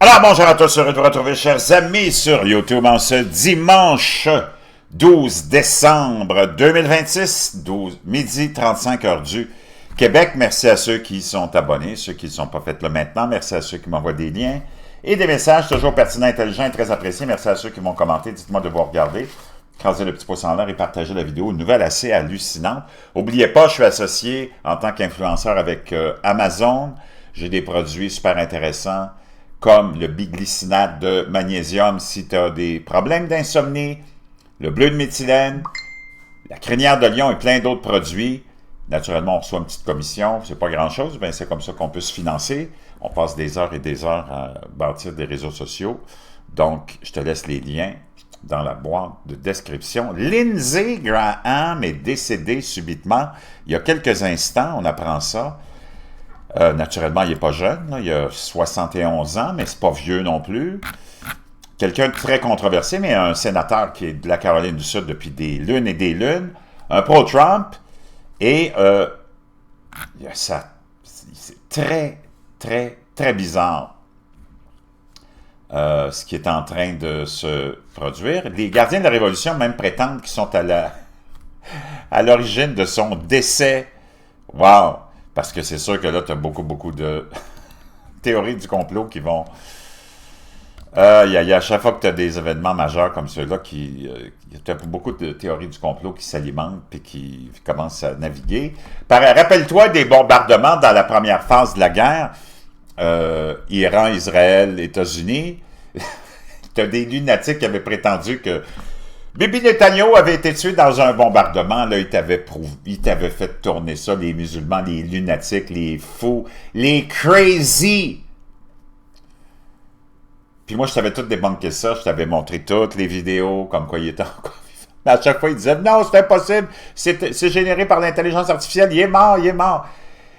Alors, bonjour à tous, heureux de vous retrouver, chers amis, sur YouTube en ce dimanche 12 décembre 2026, 12, midi 35 heures du Québec. Merci à ceux qui sont abonnés, ceux qui ne sont pas faits là maintenant. Merci à ceux qui m'envoient des liens et des messages toujours pertinents, intelligents et très appréciés. Merci à ceux qui m'ont commenté. Dites-moi de vous regarder. Crasez le petit pouce en l'air et partagez la vidéo. Une nouvelle assez hallucinante. N'oubliez pas, je suis associé en tant qu'influenceur avec Amazon. J'ai des produits super intéressants comme le biglycinate de magnésium si tu as des problèmes d'insomnie, le bleu de méthylène, la crinière de lion et plein d'autres produits. Naturellement, on reçoit une petite commission, c'est pas grand-chose, ben c'est comme ça qu'on peut se financer. On passe des heures et des heures à bâtir des réseaux sociaux. Donc, je te laisse les liens dans la boîte de description. Lindsey Graham est décédé subitement. Il y a quelques instants, on apprend ça. Naturellement, il n'est pas jeune, là, il a 71 ans, mais c'est pas vieux non plus. Quelqu'un de très controversé, mais un sénateur qui est de la Caroline du Sud depuis des lunes et des lunes, un pro-Trump, et c'est très, très, très bizarre ce qui est en train de se produire. Les gardiens de la Révolution même prétendent qu'ils sont à l'origine de son décès. Wow! Parce que c'est sûr que là, tu as beaucoup de théories du complot qui vont... à chaque fois que tu as des événements majeurs comme ceux-là, tu as beaucoup de théories du complot qui s'alimentent et qui commencent à naviguer. Rappelle-toi des bombardements dans la première phase de la guerre, Iran, Israël, États-Unis. Tu as des lunatiques qui avaient prétendu que Bibi Netanyahu avait été tué dans un bombardement. Là, il t'avait fait tourner ça, les musulmans, les lunatiques, les fous, les crazy. Puis moi, je t'avais tout débunké ça. Je t'avais montré toutes les vidéos, comme quoi il était encore vivant. Mais à chaque fois, il disait, non, c'est impossible. C'est généré par l'intelligence artificielle. Il est mort, il est mort.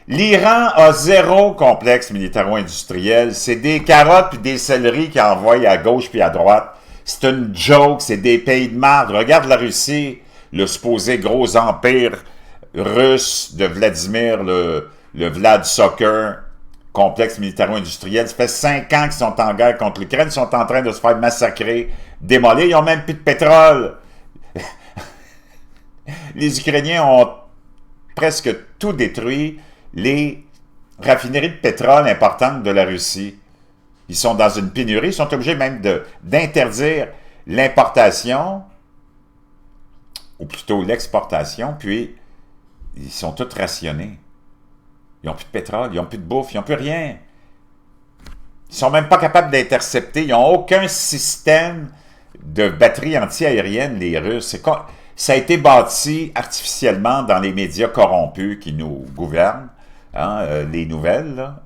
L'Iran a zéro complexe militaro-industriel. C'est des carottes puis des céleris qu'il envoie à gauche puis à droite. C'est une joke, c'est des pays de marde. Regarde la Russie, le supposé gros empire russe de Vladimir, le Vlad Soccer, complexe militaro-industriel. Ça fait 5 ans qu'ils sont en guerre contre l'Ukraine, ils sont en train de se faire massacrer, démolir. Ils n'ont même plus de pétrole. Les Ukrainiens ont presque tout détruit. Les raffineries de pétrole importantes de la Russie. Ils sont dans une pénurie, ils sont obligés même d'interdire l'importation, ou plutôt l'exportation, puis ils sont tous rationnés. Ils n'ont plus de pétrole, ils n'ont plus de bouffe, ils n'ont plus rien. Ils ne sont même pas capables d'intercepter, ils n'ont aucun système de batterie anti-aérienne, les Russes. Ça a été bâti artificiellement dans les médias corrompus qui nous gouvernent, hein, les nouvelles, là.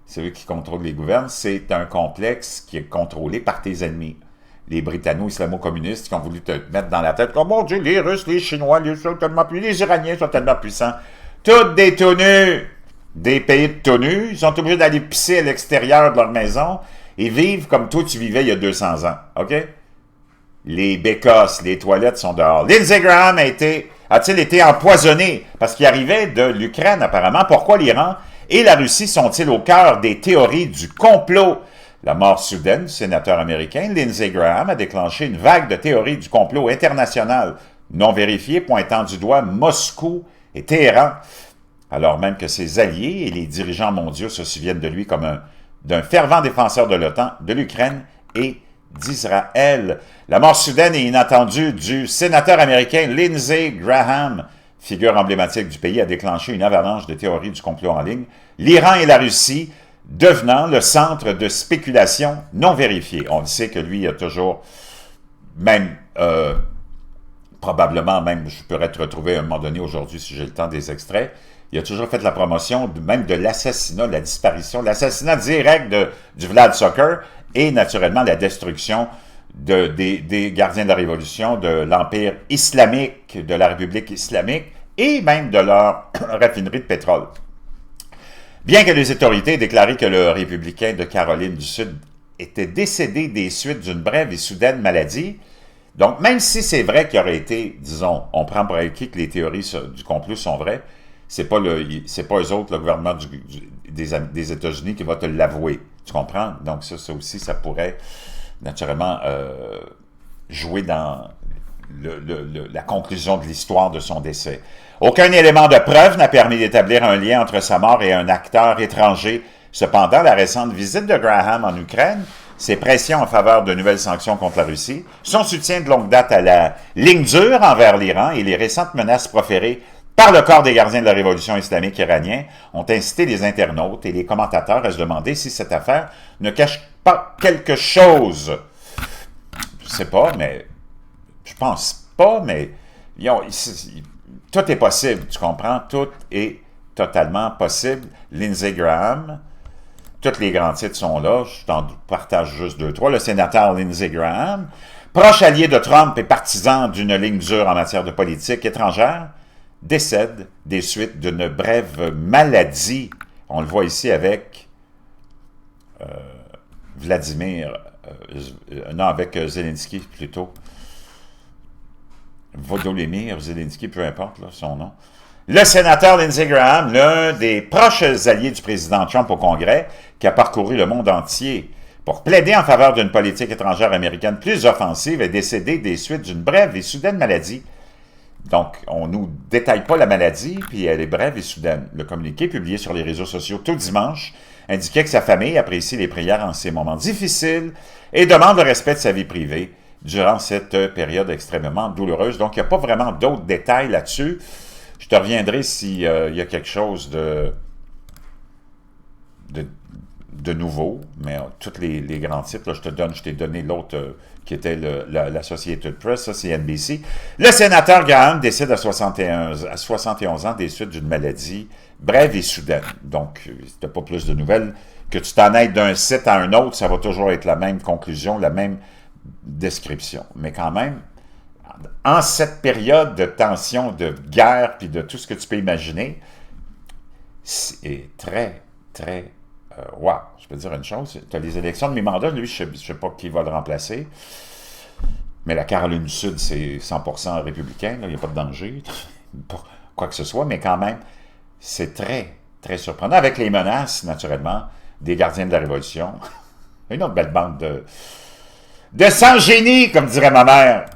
C'est eux qui contrôlent les gouvernements, c'est un complexe qui est contrôlé par tes ennemis. Les Britanno-islamo-communistes qui ont voulu te mettre dans la tête, oh mon Dieu, les Russes, les Chinois, les Iraniens sont tellement puissants. Toutes des tenues, des pays de tenues, ils sont obligés d'aller pisser à l'extérieur de leur maison et vivre comme toi tu vivais il y a 200 ans, OK? Les bécosses, les toilettes sont dehors. Lindsey Graham a-t-il été empoisonné parce qu'il arrivait de l'Ukraine apparemment? Pourquoi l'Iran et la Russie sont-ils au cœur des théories du complot? La mort soudaine du sénateur américain Lindsey Graham a déclenché une vague de théories du complot international non vérifiées pointant du doigt Moscou et Téhéran, alors même que ses alliés et les dirigeants mondiaux se souviennent de lui comme d'un fervent défenseur de l'OTAN, de l'Ukraine et d'Israël. La mort soudaine et inattendue du sénateur américain Lindsey Graham, figure emblématique du pays, a déclenché une avalanche de théories du complot en ligne, l'Iran et la Russie devenant le centre de spéculation non vérifiée. On le sait que lui a toujours, même, probablement même, je pourrais te retrouver à un moment donné aujourd'hui si j'ai le temps des extraits, il a toujours fait la promotion même de l'assassinat, la disparition, l'assassinat direct du Vlad Soccer et naturellement la destruction des gardiens de la Révolution, de l'Empire islamique, de la République islamique, et même de leur raffinerie de pétrole. Bien que les autorités aient déclaré que le républicain de Caroline du Sud était décédé des suites d'une brève et soudaine maladie, donc même si c'est vrai qu'il aurait été, disons, on prend pour acquis que les théories du complot sont vraies, c'est pas eux autres, le gouvernement des États-Unis qui va te l'avouer. Tu comprends? Donc ça aussi, ça pourrait naturellement jouer dans la conclusion de l'histoire de son décès. Aucun élément de preuve n'a permis d'établir un lien entre sa mort et un acteur étranger. Cependant, la récente visite de Graham en Ukraine, ses pressions en faveur de nouvelles sanctions contre la Russie, son soutien de longue date à la ligne dure envers l'Iran et les récentes menaces proférées par le corps des gardiens de la révolution islamique iranien ont incité les internautes et les commentateurs à se demander si cette affaire ne cache pas quelque chose. Je sais pas, mais je pense pas, mais tout est possible, tu comprends? Tout est totalement possible. Lindsey Graham, tous les grands titres sont là, je t'en partage juste 2-3. Le sénateur Lindsey Graham, proche allié de Trump et partisan d'une ligne dure en matière de politique étrangère, décède des suites d'une brève maladie. On le voit ici avec avec Zelensky plutôt. Volodymyr Zelensky, peu importe là, son nom. Le sénateur Lindsey Graham, l'un des proches alliés du président Trump au Congrès, qui a parcouru le monde entier pour plaider en faveur d'une politique étrangère américaine plus offensive, est décédé des suites d'une brève et soudaine maladie. Donc, on ne nous détaille pas la maladie, puis elle est brève et soudaine. Le communiqué publié sur les réseaux sociaux tout dimanche indiquait que sa famille apprécie les prières en ces moments difficiles et demande le respect de sa vie privée durant cette période extrêmement douloureuse. Donc, il n'y a pas vraiment d'autres détails là-dessus. Je te reviendrai s'il y a quelque chose de nouveau, mais tous les grands titres, là, je t'ai donné l'autre qui était la Associated Press, ça c'est NBC. Le sénateur Graham décède à 71 ans des suites d'une maladie brève et soudaine. Donc, si tu n'as pas plus de nouvelles, que tu t'en aides d'un site à un autre, ça va toujours être la même conclusion, la même description. Mais quand même, en cette période de tension, de guerre, puis de tout ce que tu peux imaginer, c'est très, très... wow, je peux te dire une chose, tu as les élections de mi-mandat, lui, je ne sais pas qui va le remplacer, mais la Caroline du Sud, c'est 100% républicain, il n'y a pas de danger, pour quoi que ce soit, mais quand même, c'est très, très surprenant, avec les menaces, naturellement, des gardiens de la Révolution. Une autre belle bande de sans génie, comme dirait ma mère.